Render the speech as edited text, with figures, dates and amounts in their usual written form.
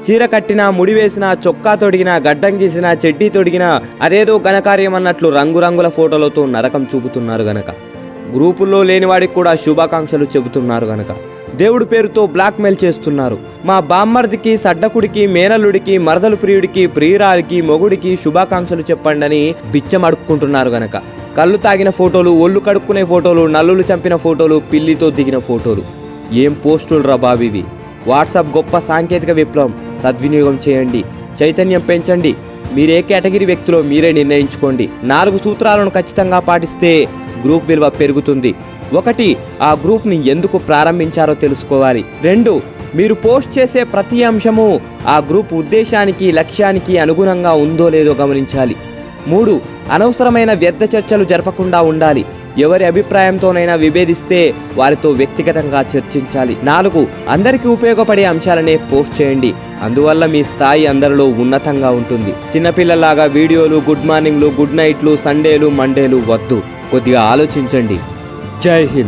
చీర కట్టినా, ముడి వేసినా, చొక్కా తొడిగినా, గడ్డం గీసినా, చెడ్డీ తొడిగినా అదేదో ఘనకార్యం అన్నట్లు రంగురంగుల ఫోటోలతో నరకం చూపుతున్నారు గనక, గ్రూపుల్లో లేనివాడికి కూడా శుభాకాంక్షలు చెబుతున్నారు గనక, దేవుడి పేరుతో బ్లాక్మెయిల్ చేస్తున్నారు. మా బామ్మర్దికి, సడ్డకుడికి, మేనల్లుడికి, మరదలు ప్రియుడికి, ప్రియురాలికి, మొగుడికి శుభాకాంక్షలు చెప్పండని బిచ్చం అడుక్కుంటున్నారు గనక, కళ్ళు తాగిన ఫోటోలు, ఒళ్ళు కడుక్కునే ఫోటోలు, నల్లులు చంపిన ఫోటోలు, పిల్లితో దిగిన ఫోటోలు. ఏం పోస్టులు రా బాబివి. వాట్సాప్ గొప్ప సాంకేతిక విప్లవం. సద్వినియోగం చేయండి, చైతన్యం పెంచండి. మీరే కేటగిరీ వ్యక్తిలో మీరే నిర్ణయించుకోండి. 4 సూత్రాలను ఖచ్చితంగా పాటిస్తే గ్రూప్ విలువ పెరుగుతుంది. 1, ఆ గ్రూప్ని ఎందుకు ప్రారంభించారో తెలుసుకోవాలి. 2, మీరు పోస్ట్ చేసే ప్రతి అంశము ఆ గ్రూప్ ఉద్దేశానికి, లక్ష్యానికి అనుగుణంగా ఉందో లేదో గమనించాలి. 3, అనవసరమైన వ్యర్థ చర్చలు జరపకుండా ఉండాలి. ఎవరి అభిప్రాయంతోనైనా విభేదిస్తే వారితో వ్యక్తిగతంగా చర్చించాలి. 4, అందరికీ ఉపయోగపడే అంశాలనే పోస్ట్ చేయండి. అందువల్ల మీ స్థాయి అందరిలో ఉన్నతంగా ఉంటుంది. చిన్నపిల్లలాగా వీడియోలు, గుడ్ మార్నింగ్లు, గుడ్ నైట్లు, సండేలు, మండేలు వద్దు. కొద్దిగా ఆలోచించండి. జై హింద్.